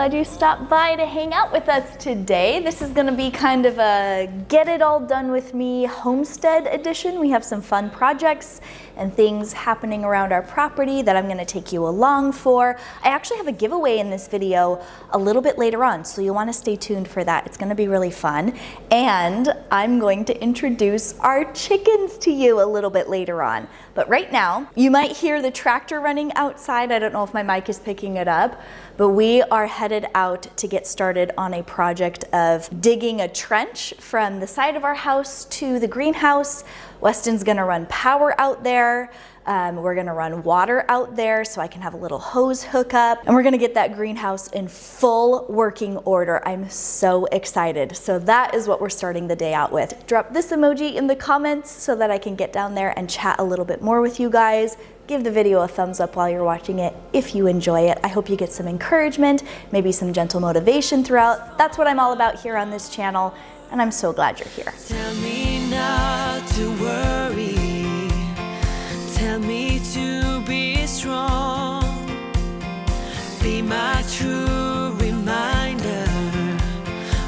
glad you stopped by to hang out with us today. This is gonna be kind of a get it all done with me homestead edition. We have some fun projects and things happening around our property that I'm gonna take you along for. I actually have a giveaway in this video a little bit later on, so you'll wanna stay tuned for that. It's gonna be really fun. And I'm going to introduce our chickens to you a little bit later on. But right now, you might hear the tractor running outside. I don't know if my mic is picking it up, but we are headed out to get started on a project of digging a trench from the side of our house to the greenhouse. Weston's gonna run power out there. We're gonna run water out there so I can have a little hose hookup, and we're gonna get that greenhouse in full working order. I'm so excited. So that is what we're starting the day out with. Drop this emoji in the comments so that I can get down there and chat a little bit more with you guys. Give the video a thumbs up while you're watching it if you enjoy it. I hope you get some encouragement, maybe some gentle motivation throughout. That's what I'm all about here on this channel, and I'm so glad you're here. Tell me not to worry. Tell me to be strong. Be my true reminder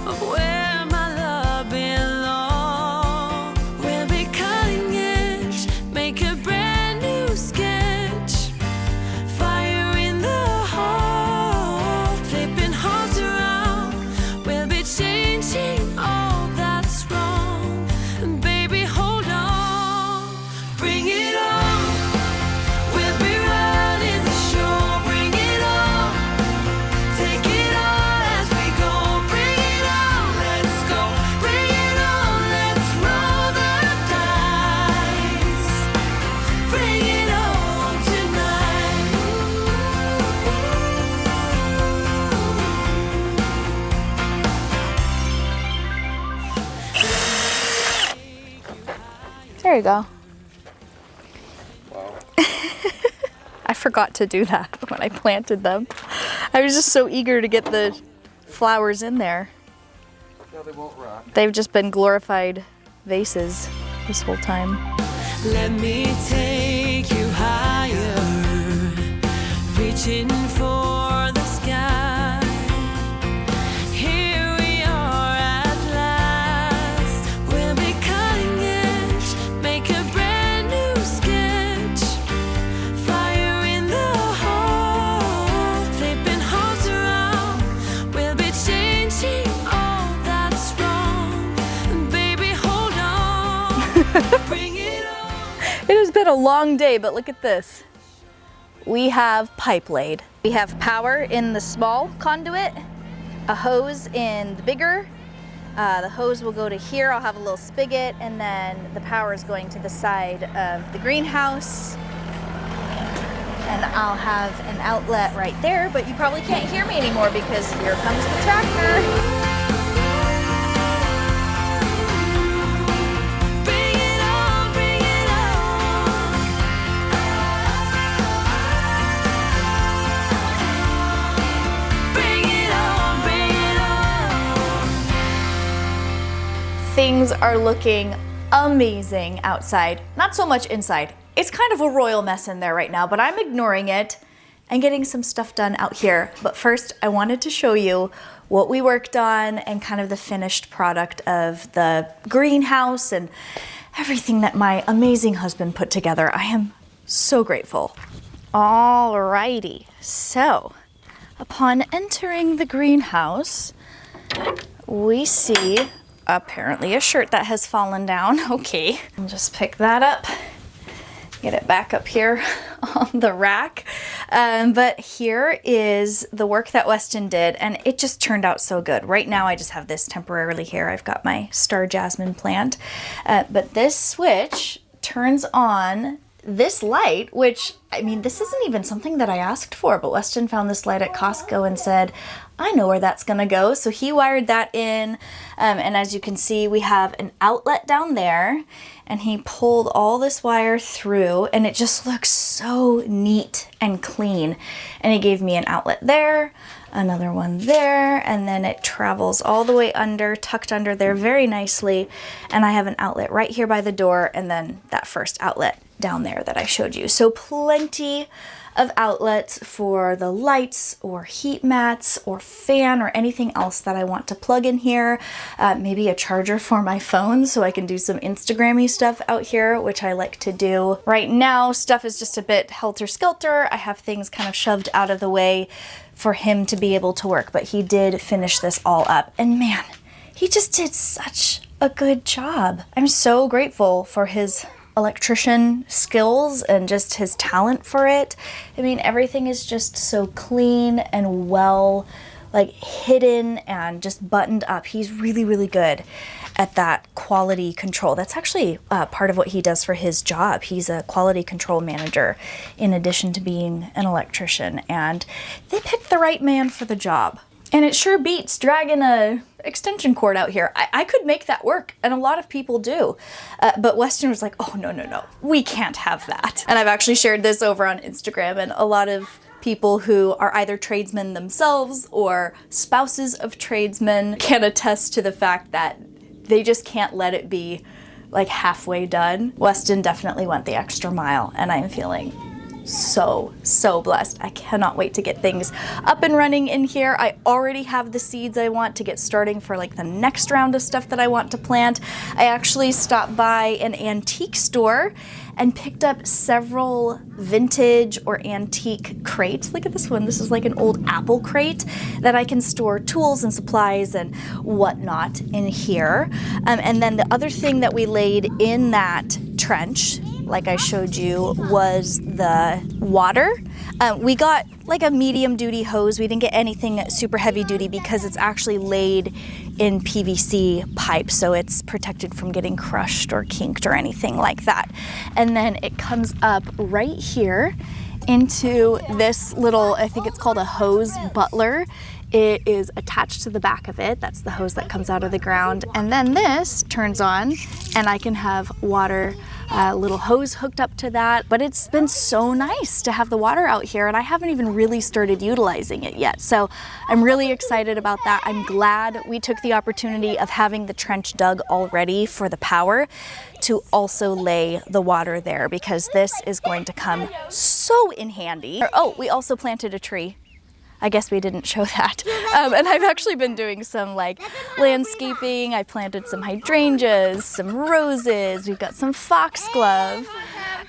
of where my love belongs. We'll be cutting edge, make a brand new sketch. Fire in the heart, flipping hearts around. We'll be changing all that's wrong. And baby, hold on, bring it on. We'll be running the show, bring it on. Take it all as we go, bring it on. Let's go, bring it on. Let's roll the dice. Bring it on tonight. There you go. Wow. I forgot to do that when I planted them. I was just so eager to get the flowers in there. No, they won't rot. They've just been glorified vases this whole time. Let me take you higher, reaching for the sky. Here we are at last. We'll be cutting edge, make a brand new sketch. Fire in the heart, flipping hearts around. We'll be changing all that's wrong. And baby, hold on, bring it on. It has been a long day, but look at this. We have pipe laid. We have power in the small conduit, a hose in the bigger. The hose will go to here. I'll have a little spigot, and then the power is going to the side of the greenhouse. And I'll have an outlet right there, but you probably can't hear me anymore because here comes the tractor. Bring it on, bring it on. Bring it on, bring it on. Things are looking amazing outside. Not so much inside. It's kind of a royal mess in there right now, but I'm ignoring it and getting some stuff done out here. But first, I wanted to show you what we worked on and kind of the finished product of the greenhouse and everything that my amazing husband put together. I am so grateful. Alrighty, so upon entering the greenhouse, we see apparently a shirt that has fallen down. Okay, I'll just pick that up, get it back up here on the rack. But here is the work that Weston did, and it just turned out so good. Right now I just have this temporarily here. I've got my star jasmine plant. But this switch turns on this light, which, I mean, this isn't even something that I asked for, but Weston found this light at Costco and said, I know where that's gonna go. So he wired that in, and as you can see, we have an outlet down there, and he pulled all this wire through, and it just looks so neat and clean. And he gave me an outlet there, another one there, and then it travels all the way under, tucked under there very nicely. And I have an outlet right here by the door, and then that first outlet down there that I showed you. So plenty of outlets for the lights or heat mats or fan or anything else that I want to plug in here. Maybe a charger for my phone so I can do some Instagram-y stuff out here, which I like to do. Right now, stuff is just a bit helter-skelter. I have things kind of shoved out of the way for him to be able to work, but he did finish this all up. And man, he just did such a good job. I'm so grateful for his electrician skills and just his talent for it. I mean, everything is just so clean and well, like hidden and just buttoned up. He's really, really good at that quality control. That's actually part of what he does for his job. He's a quality control manager in addition to being an electrician, and they picked the right man for the job. And it sure beats dragging a extension cord out here. I could make that work, and a lot of people do. But Weston was like, oh, no, we can't have that. And I've actually shared this over on Instagram, and a lot of people who are either tradesmen themselves or spouses of tradesmen can attest to the fact that they just can't let it be like halfway done. Weston definitely went the extra mile, and I'm feeling so blessed. I cannot wait to get things up and running in here. I already have the seeds I want to get starting for like the next round of stuff that I want to plant. I actually stopped by an antique store and picked up several vintage or antique crates. Look at this one. This is like an old apple crate that I can store tools and supplies and whatnot in here. And then the other thing that we laid in that trench, like I showed you, was the water. We got like a medium duty hose. We didn't get anything super heavy duty because it's actually laid in PVC pipe, so it's protected from getting crushed or kinked or anything like that. And then it comes up right here into this little, I think it's called a hose butler. It is attached to the back of it. That's the hose that comes out of the ground. And then this turns on and I can have water, little hose hooked up to that. But it's been so nice to have the water out here, and I haven't even really started utilizing it yet. So I'm really excited about that. I'm glad we took the opportunity of having the trench dug already for the power to also lay the water there, because this is going to come so in handy. Oh, we also planted a tree. I guess we didn't show that. And I've actually been doing some like landscaping. I planted some hydrangeas, some roses. We've got some foxglove.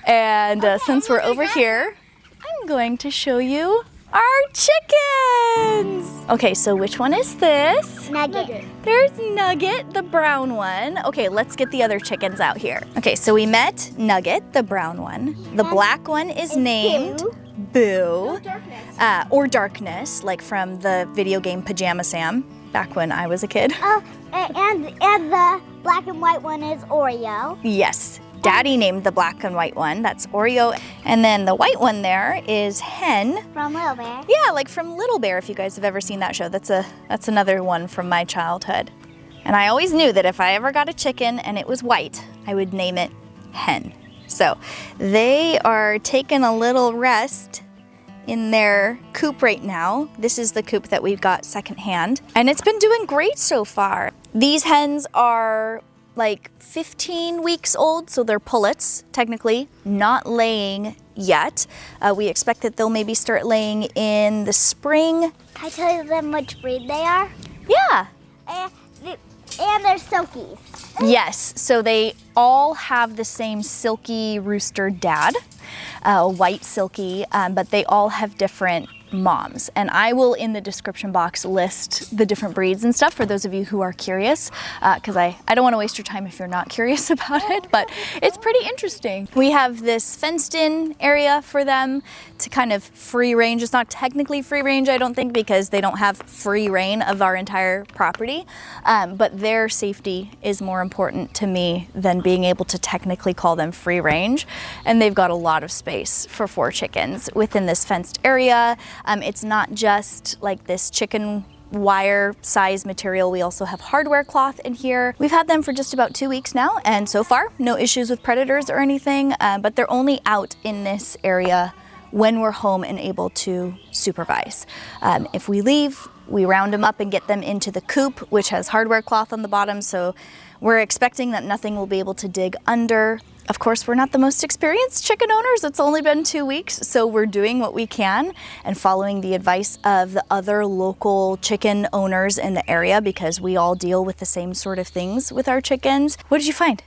And since we're over here, I'm going to show you our chickens. Okay, so which one is this? Nugget. There's Nugget, the brown one. Okay, let's get the other chickens out here. Okay, so we met Nugget, the brown one. The black one is named Boo, or Darkness, like from the video game Pajama Sam, back when I was a kid. Oh, and the black and white one is Oreo. Yes, Daddy named the black and white one. That's Oreo. And then the white one there is Hen. From Little Bear. Yeah, like from Little Bear, if you guys have ever seen that show. That's another one from my childhood. And I always knew that if I ever got a chicken and it was white, I would name it Hen. So they are taking a little rest in their coop right now. This is the coop that we've got secondhand, and it's been doing great so far. These hens are like 15 weeks old, so they're pullets, technically, not laying yet. We expect that they'll maybe start laying in the spring. Can I tell them which breed they are? Yeah. And they're silkies. Yes, so they all have the same silky rooster dad, white silky, but they all have different moms. And I will, in the description box, list the different breeds and stuff for those of you who are curious, because I don't want to waste your time if you're not curious about it, but it's pretty interesting. We have this fenced in area for them to kind of free range. It's not technically free range, I don't think, because they don't have free reign of our entire property, but their safety is more important to me than being able to technically call them free range. And they've got a lot of space for 4 chickens within this fenced area. It's not just like this chicken wire size material. We also have hardware cloth in here. We've had them for just about 2 weeks now, and so far no issues with predators or anything, but they're only out in this area when we're home and able to supervise. If we leave, we round them up and get them into the coop, which has hardware cloth on the bottom, so We're expecting that nothing will be able to dig under. Of course, we're not the most experienced chicken owners. It's only been 2 weeks, so we're doing what we can and following the advice of the other local chicken owners in the area because we all deal with the same sort of things with our chickens. What did you find?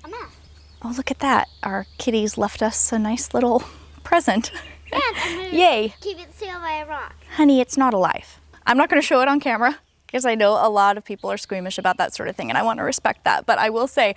A mouse. Oh, look at that. Our kitties left us a nice little present. Yeah, I'm gonna Yay. keep it sealed by a rock. Honey, it's not alive. I'm not going to show it on camera because I know a lot of people are squeamish about that sort of thing, and I want to respect that. But I will say,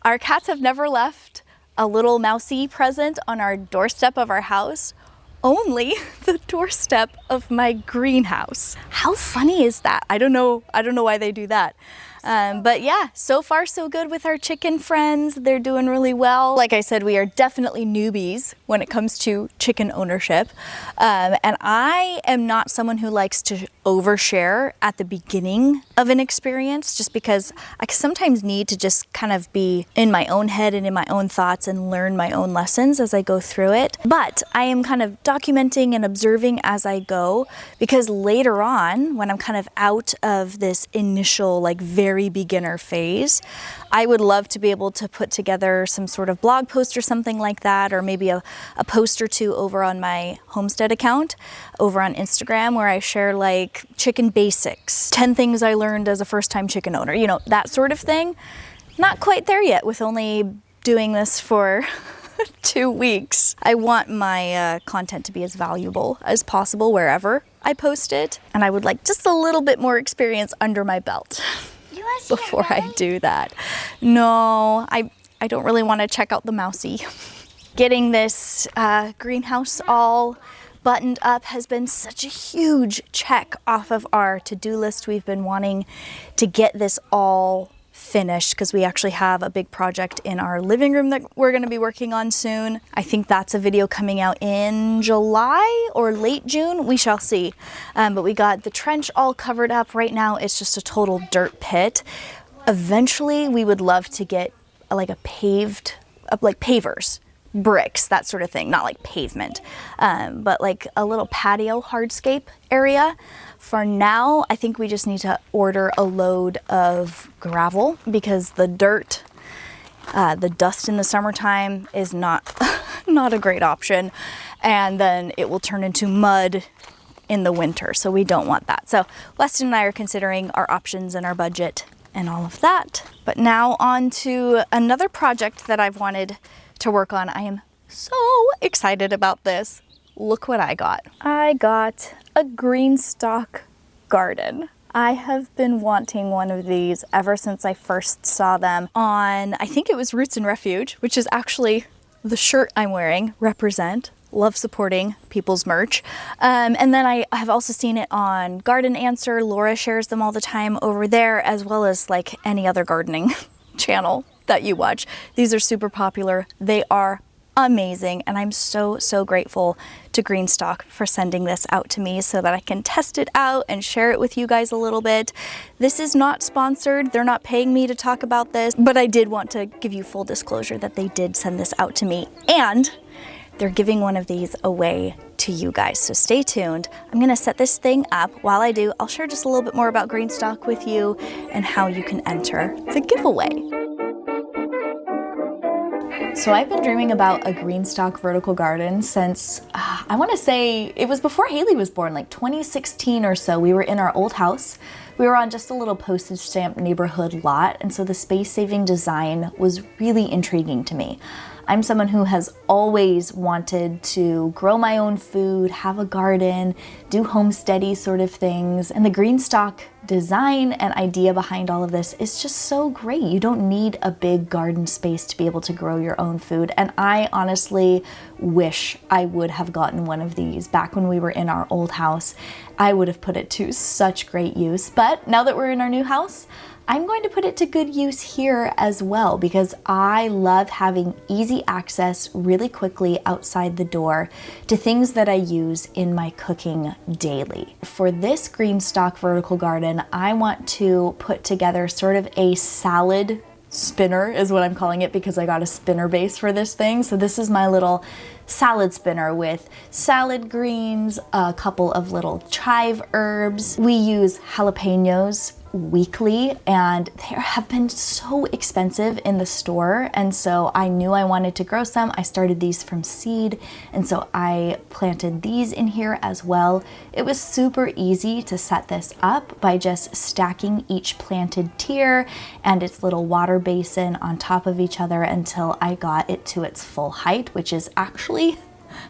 our cats have never left a little mousy present on our doorstep of our house, only the doorstep of my greenhouse. How funny is that? I don't know why they do that. But yeah, so far so good with our chicken friends. They're doing really well. Like I said, we are definitely newbies when it comes to chicken ownership. And I am not someone who likes to overshare at the beginning of an experience, just because I sometimes need to just kind of be in my own head and in my own thoughts and learn my own lessons as I go through it. But I am kind of documenting and observing as I go, because later on, when I'm kind of out of this initial like very beginner phase, I would love to be able to put together some sort of blog post or something like that, or maybe a post or two over on my homestead account over on Instagram, where I share like chicken basics, 10 things I learned as a first-time chicken owner, you know, that sort of thing. Not quite there yet with only doing this for 2 weeks. I want my content to be as valuable as possible wherever I post it, and I would like just a little bit more experience under my belt before I do that. No, I don't really want to check out the mousy. Getting this greenhouse all buttoned up has been such a huge check off of our to-do list. We've been wanting to get this all finished because we actually have a big project in our living room that we're going to be working on soon. I think that's a video coming out in July or late June. We shall see. But we got the trench all covered up. Right now it's just a total dirt pit. Eventually we would love to get like a paved, like pavers, bricks, that sort of thing, not like pavement, but like a little patio hardscape area. For now, I think we just need to order a load of gravel because the dirt, the dust in the summertime is not a great option, and then it will turn into mud in the winter, so we don't want that. So Weston and I are considering our options and our budget and all of that. But now on to another project that I've wanted to work on. I am so excited about this. Look what I got. I got a GreenStalk garden. I have been wanting one of these ever since I first saw them on, I think it was Roots and Refuge, which is actually the shirt I'm wearing. Represent. Love supporting people's merch. And then I have also seen it on Garden Answer. Laura shares them all the time over there, as well as like any other gardening channel that you watch. These are super popular. They are amazing, and I'm so grateful to GreenStalk for sending this out to me so that I can test it out and share it with you guys a little bit. This is not sponsored. They're not paying me to talk about this, but I did want to give you full disclosure that they did send this out to me, and they're giving one of these away to you guys, so stay tuned. I'm gonna set this thing up. While I do, I'll share just a little bit more about GreenStalk with you and how you can enter the giveaway. So I've been dreaming about a GreenStalk vertical garden since, I want to say it was before Haley was born, like 2016 or so. We were in our old house. We were on just a little postage stamp neighborhood lot, and so the space-saving design was really intriguing to me. I'm someone who has always wanted to grow my own food, have a garden, do homesteady sort of things, and the GreenStalk design and idea behind all of this is just so great. You don't need a big garden space to be able to grow your own food, and I honestly wish I would have gotten one of these back when we were in our old house. I would have put it to such great use, but now that we're in our new house, I'm going to put it to good use here as well, because I love having easy access really quickly outside the door to things that I use in my cooking daily. For this GreenStalk vertical garden, I want to put together sort of a salad spinner is what I'm calling it, because I got a spinner base for this thing. So this is my little salad spinner with salad greens, a couple of little chive herbs. We use jalapenos weekly, and they have been so expensive in the store, and so I knew I wanted to grow some. I started these from seed, and so I planted these in here as well. It was super easy to set this up by just stacking each planted tier and its little water basin on top of each other until I got it to its full height, which is actually,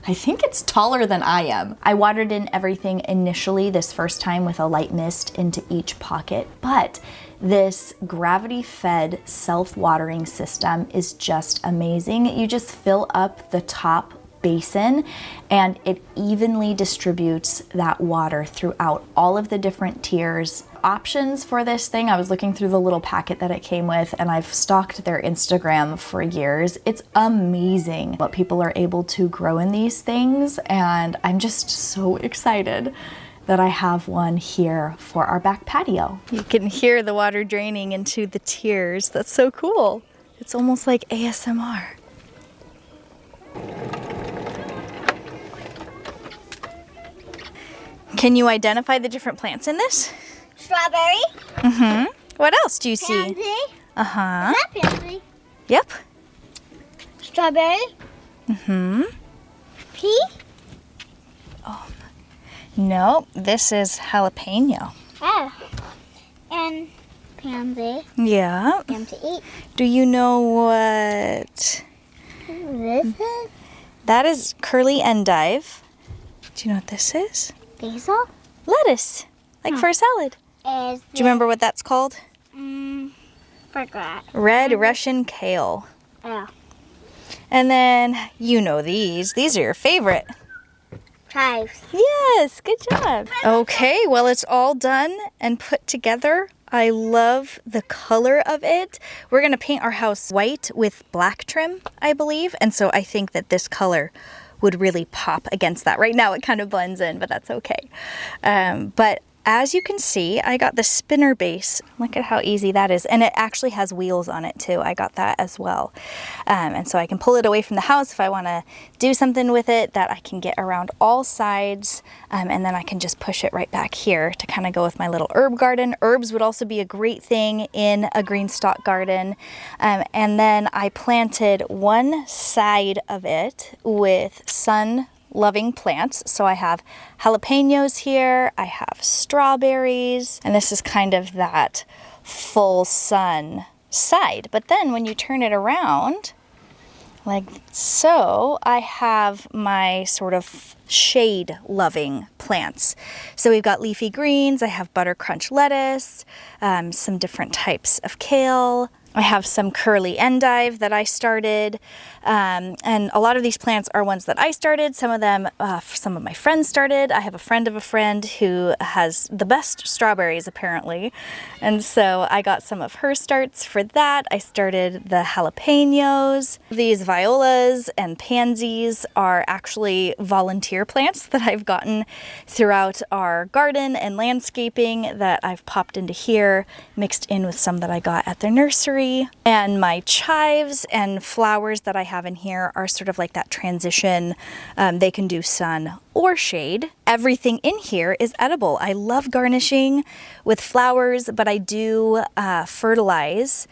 I think it's taller than I am. I watered in everything initially this first time with a light mist into each pocket, but this gravity-fed self-watering system is just amazing. You just fill up the top basin and it evenly distributes that water throughout all of the different tiers. Options for this thing, I was looking through the little packet that it came with, and I've stalked their Instagram for years. It's amazing what people are able to grow in these things, and I'm just so excited that I have one here for our back patio. You can hear the water draining into the tiers. That's so cool. It's almost like ASMR. Can you identify the different plants in this? Strawberry. Mm-hmm. What else do you see? Pansy. Uh-huh. Is that pansy? Yep. Strawberry. Mm-hmm. Pea. No, this is jalapeno. Oh. And pansy. Yeah. Yum to eat. Do you know what? This is That is curly endive. Do you know what this is? basil. Lettuce, like for a salad. Is Do you remember what that's called? forgot. Red Russian kale. Oh. And then you know these. These are your favorite. Chives. Yes, good job. Okay, well, it's all done and put together. I love the color of it. We're gonna paint our house white with black trim, I believe. And so I think that this color would really pop against that. Right now it kind of blends in, but that's okay. But as you can see, I got the spinner base. Look at how easy that is. And it actually has wheels on it too. I got that as well. And so I can pull it away from the house if I wanna do something with it that I can get around all sides. And then I can just push it right back here to kind of go with my little herb garden. Herbs would also be a great thing in a GreenStalk garden. And then I planted one side of it with sun-loving plants. So I have jalapenos here, I have strawberries, and this is kind of that full sun side. But then when you turn it around, like so, I have my sort of shade-loving plants. So we've got leafy greens, I have butter crunch lettuce, some different types of kale. I have some curly endive that I started, and a lot of these plants are ones that I started. Some of them, some of my friends started. I have a friend of a friend who has the best strawberries apparently, and so I got some of her starts for that. I started the jalapenos. These violas and pansies are actually volunteer plants that I've gotten throughout our garden and landscaping that I've popped into here, mixed in with some that I got at their nursery. And my chives and flowers that I have in here are sort of like that transition. They can do sun or shade. Everything in here is edible. I love garnishing with flowers, but I do fertilize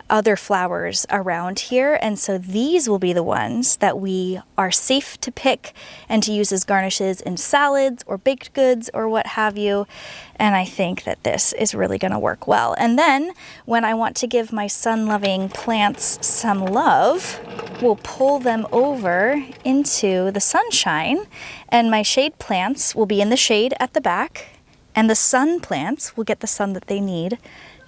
other flowers around here, and so these will be the ones that we are safe to pick and to use as garnishes in salads or baked goods or what have you. And I think that this is really going to work well. And then when I want to give my sun-loving plants some love, we'll pull them over into the sunshine, and my shade plants will be in the shade at the back, and the sun plants will get the sun that they need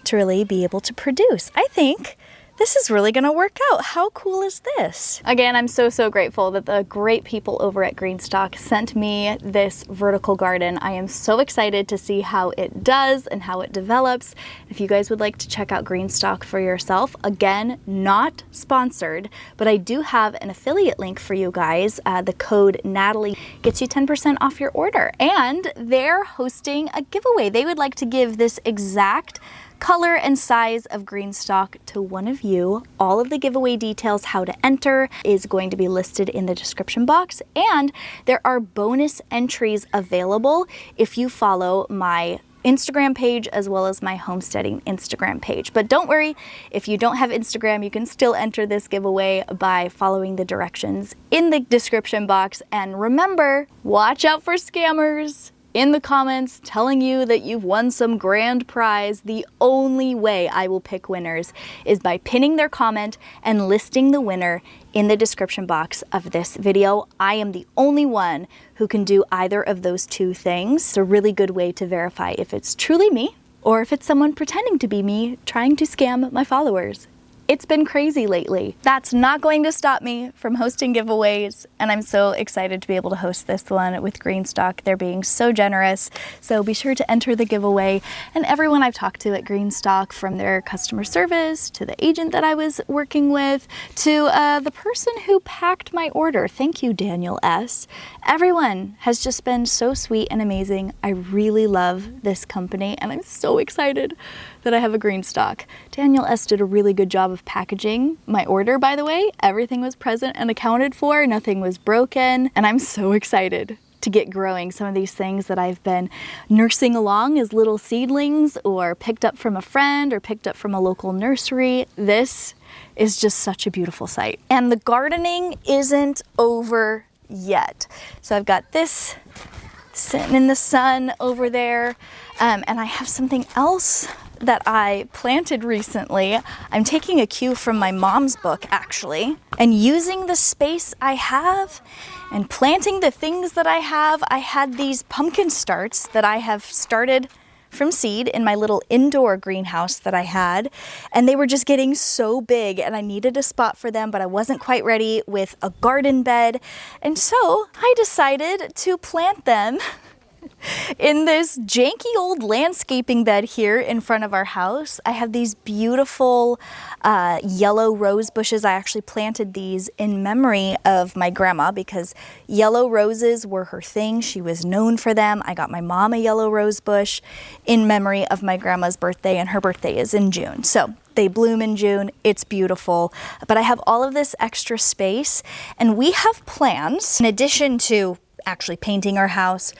to really be able to produce. I think this is really gonna work out. How cool is this? Again, I'm so grateful that the great people over at GreenStalk sent me this vertical garden. I am so excited to see how it does and how it develops. If you guys would like to check out GreenStalk for yourself, again, not sponsored, but I do have an affiliate link for you guys. The code Natalie gets you 10% off your order, and they're hosting a giveaway. They would like to give this exact color and size of GreenStalk to one of you. All of the giveaway details, how to enter, is going to be listed in the description box, and there are bonus entries available if you follow my Instagram page as well as my homesteading Instagram page. But don't worry, if you don't have Instagram, you can still enter this giveaway by following the directions in the description box. And remember, watch out for scammers in the comments telling you that you've won some grand prize. The only way I will pick winners is by pinning their comment and listing the winner in the description box of this video. I am the only one who can do either of those two things. It's a really good way to verify if it's truly me or if it's someone pretending to be me trying to scam my followers. It's been crazy lately. That's not going to stop me from hosting giveaways, and I'm so excited to be able to host this one with GreenStalk. They're being so generous, so be sure to enter the giveaway. And everyone I've talked to at GreenStalk, from their customer service to the agent that I was working with to the person who packed my order, thank you, Daniel S. Everyone has just been so sweet and amazing. I really love this company, and I'm so excited that I have a GreenStalk. Daniel S. did a really good job of packaging my order, by the way. Everything was present and accounted for, nothing was broken, and I'm so excited to get growing some of these things that I've been nursing along as little seedlings or picked up from a friend or picked up from a local nursery. This is just such a beautiful sight. And the gardening isn't over yet. So I've got this sitting in the sun over there, and I have something else that I planted recently. I'm taking a cue from my mom's book, actually, and using the space I have and planting the things that I have. I had these pumpkin starts that I have started from seed in my little indoor greenhouse that I had, and they were just getting so big, and I needed a spot for them, but I wasn't quite ready with a garden bed, and so I decided to plant them in this janky old landscaping bed here in front of our house. I have these beautiful yellow rose bushes. I actually planted these in memory of my grandma because yellow roses were her thing. She was known for them. I got my mom a yellow rose bush in memory of my grandma's birthday, and her birthday is in June. So they bloom in June. It's beautiful. But I have all of this extra space, and we have plans, in addition to actually painting our house,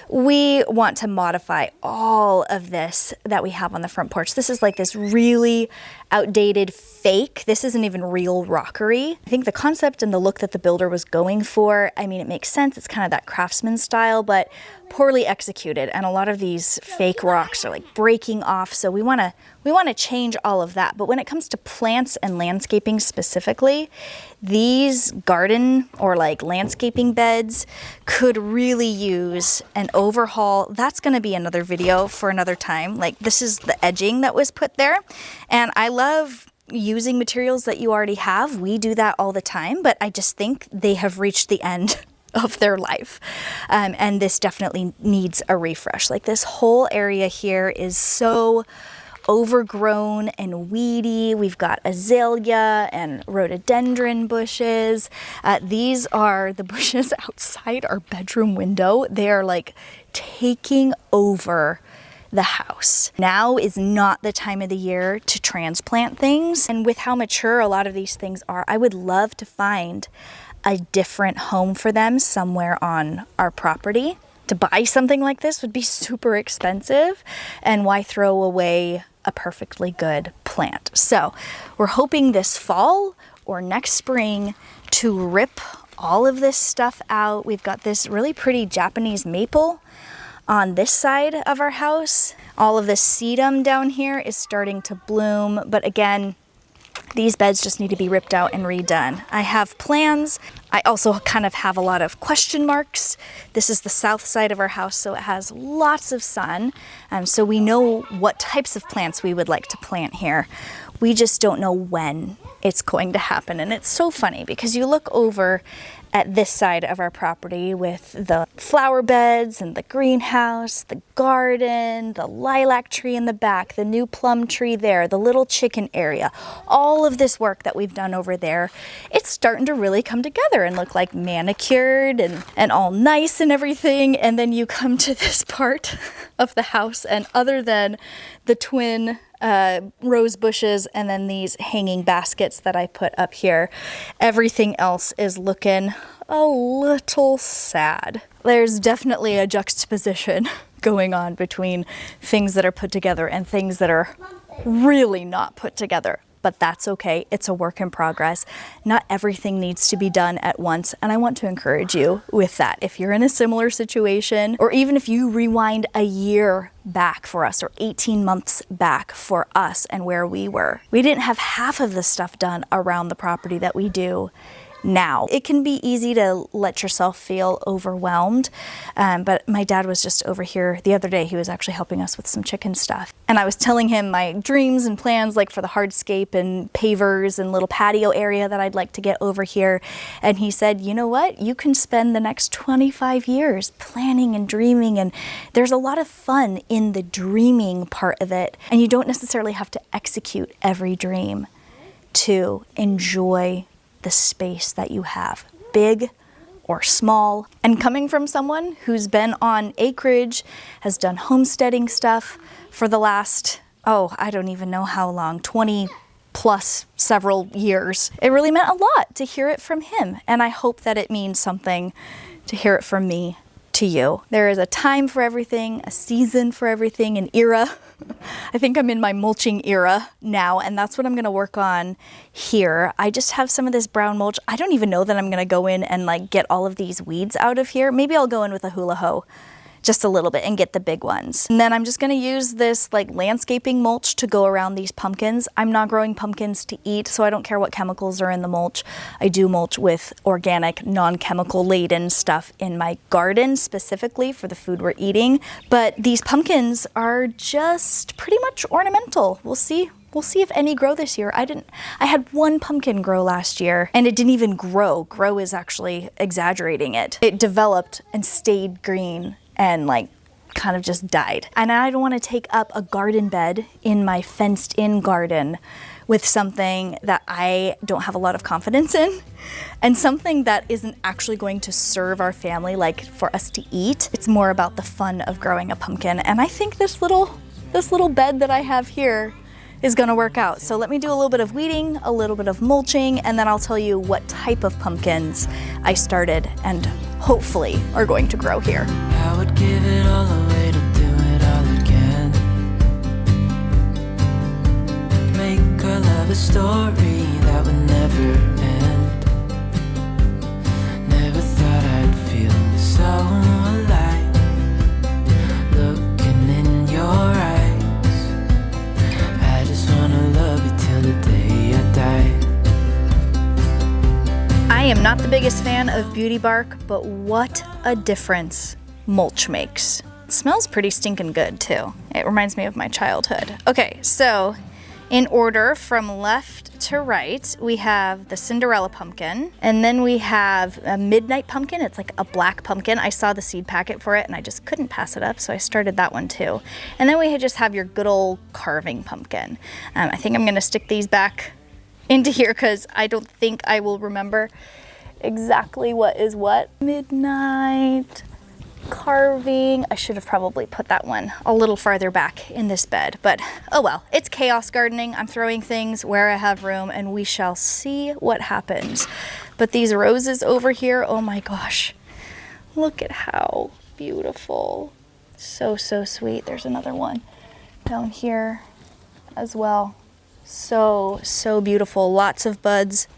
we want to modify all of this that we have on the front porch. This is like this really outdated fake. This isn't even real rockery. I think the concept and the look that the builder was going for, I mean, it makes sense. It's kind of that craftsman style, but poorly executed. And a lot of these fake rocks are like breaking off. So we want to change all of that. But when it comes to plants and landscaping specifically, these garden or like landscaping beds could really use an overhaul. That's going to be another video for another time. Like, this is the edging that was put there. And I love using materials that you already have. We do that all the time, but I just think they have reached the end of their life. And this definitely needs a refresh. Like, this whole area here is so overgrown and weedy. We've got azalea and rhododendron bushes. These are the bushes outside our bedroom window. They are like taking over the house. Now is not the time of the year to transplant things. And with how mature a lot of these things are, I would love to find a different home for them somewhere on our property. To buy something like this would be super expensive, and why throw away a perfectly good plant? So we're hoping this fall or next spring to rip all of this stuff out. We've got this really pretty Japanese maple on this side of our house. All of this sedum down here is starting to bloom, but again, these beds just need to be ripped out and redone. I have plans. I also kind of have a lot of question marks. This is the south side of our house, so it has lots of sun. So we know what types of plants we would like to plant here. We just don't know when it's going to happen. And it's so funny because you look over at this side of our property with the flower beds and the greenhouse, the garden, the lilac tree in the back, the new plum tree there, the little chicken area, all of this work that we've done over there, it's starting to really come together and look like manicured and all nice and everything. And then you come to this part of the house, and other than the twin rose bushes and then these hanging baskets that I put up here, everything else is looking a little sad. There's definitely a juxtaposition going on between things that are put together and things that are really not put together. But that's okay. It's a work in progress. Not everything needs to be done at once. And I want to encourage you with that. If you're in a similar situation, or even if you rewind a year back for us or 18 months back for us and where we were, we didn't have half of the stuff done around the property that we do now. It can be easy to let yourself feel overwhelmed, but my dad was just over here the other day. He was actually helping us with some chicken stuff. And I was telling him my dreams and plans, like for the hardscape and pavers and little patio area that I'd like to get over here. And he said, you know what? You can spend the next 25 years planning and dreaming, and there's a lot of fun in the dreaming part of it. And you don't necessarily have to execute every dream to enjoy the space that you have, big or small. And coming from someone who's been on acreage, has done homesteading stuff for the last, I don't even know how long, 20 plus several years, it really meant a lot to hear it from him. And I hope that it means something to hear it from me to you. There is a time for everything, a season for everything, an era. I think I'm in my mulching era now, and that's what I'm gonna work on here. I just have some of this brown mulch. I don't even know that I'm gonna go in and like get all of these weeds out of here. Maybe I'll go in with a hula hoe just a little bit and get the big ones. And then I'm just gonna use this like landscaping mulch to go around these pumpkins. I'm not growing pumpkins to eat, so I don't care what chemicals are in the mulch. I do mulch with organic, non-chemical laden stuff in my garden specifically for the food we're eating. But these pumpkins are just pretty much ornamental. We'll see. We'll see if any grow this year. I had one pumpkin grow last year and it didn't even grow. Grow is actually exaggerating it. It developed and stayed green and like kind of just died. And I don't want to take up a garden bed in my fenced in garden with something that I don't have a lot of confidence in and something that isn't actually going to serve our family, like for us to eat. It's more about the fun of growing a pumpkin. And I think this little bed that I have here is gonna work out. So let me do a little bit of weeding, a little bit of mulching, and then I'll tell you what type of pumpkins I started and hopefully are going to grow here. I would give it all away to do it all again. Make our love a story that would never end. Never thought I'd feel so alive, looking in your eyes. I just wanna love you till the day I die. I am not the biggest fan of beauty bark, but what a difference mulch makes. It smells pretty stinking good too. It reminds me of my childhood. Okay, so in order from left to right, we have the Cinderella pumpkin, and then we have a midnight pumpkin. It's like a black pumpkin. I saw the seed packet for it and I just couldn't pass it up, so I started that one too. And then we just have your good old carving pumpkin. I think I'm gonna stick these back into here because I don't think I will remember exactly what is what. Midnight, carving. I should have probably put that one a little farther back in this bed, but oh well. It's chaos gardening. I'm throwing things where I have room and we shall see what happens. But these roses over here, oh my gosh. Look at how beautiful. So, so sweet. There's another one down here as well. So, so beautiful. Lots of buds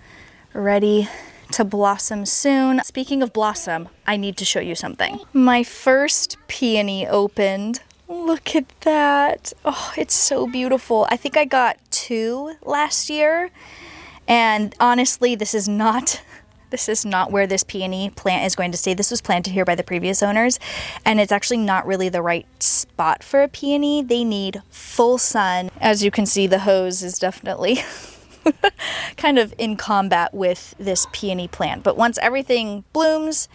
ready to blossom soon. Speaking of blossom, I need to show you something. My first peony opened. Look at that. Oh, it's so beautiful. I think I got 2 last year. And honestly, this is not where this peony plant is going to stay. This was planted here by the previous owners, and it's actually not really the right spot for a peony. They need full sun. As you can see, the hose is definitely kind of in combat with this peony plant. But once everything blooms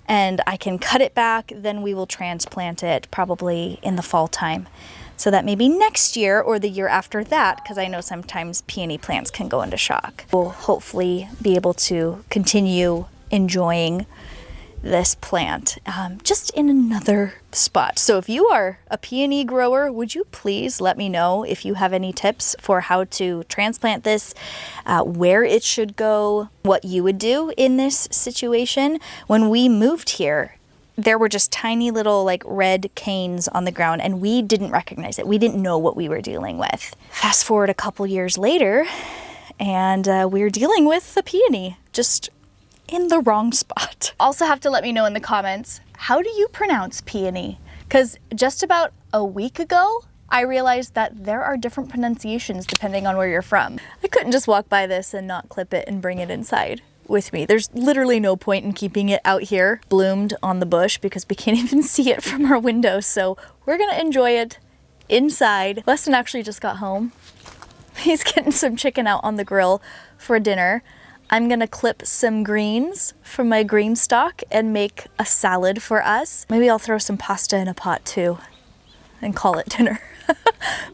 and I can cut it back, then we will transplant it probably in the fall time. So that maybe next year or the year after that, because I know sometimes peony plants can go into shock. We'll hopefully be able to continue enjoying this plant just in another spot. So if you are a peony grower, would you please let me know if you have any tips for how to transplant this, where it should go, what you would do in this situation. When we moved here, there were just tiny little like red canes on the ground, and we didn't recognize it. We didn't know what we were dealing with. Fast forward a couple years later, and we're dealing with the peony, just in the wrong spot. Also have to let me know in the comments, how do you pronounce peony? Because just about a week ago, I realized that there are different pronunciations depending on where you're from. I couldn't just walk by this and not clip it and bring it inside with me. There's literally no point in keeping it out here bloomed on the bush because we can't even see it from our window. So we're gonna enjoy it inside. Weston actually just got home. He's getting some chicken out on the grill for dinner. I'm gonna clip some greens from my GreenStalk and make a salad for us. Maybe I'll throw some pasta in a pot too and call it dinner.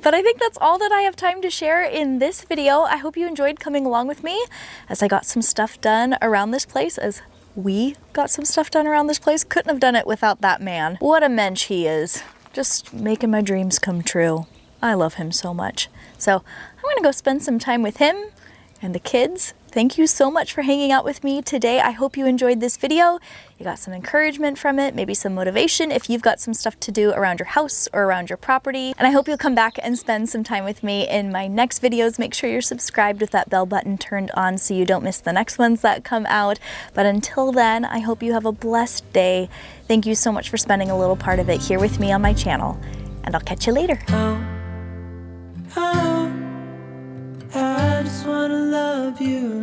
But I think that's all that I have time to share in this video. I hope you enjoyed coming along with me as I got some stuff done around this place, as we got some stuff done around this place. Couldn't have done it without that man. What a mensch he is. Just making my dreams come true. I love him so much. So I'm gonna go spend some time with him and the kids. Thank you so much for hanging out with me today. I hope you enjoyed this video. You got some encouragement from it, maybe some motivation if you've got some stuff to do around your house or around your property. And I hope you'll come back and spend some time with me in my next videos. Make sure you're subscribed with that bell button turned on so you don't miss the next ones that come out. But until then, I hope you have a blessed day. Thank you so much for spending a little part of it here with me on my channel, and I'll catch you later. I just wanna love you.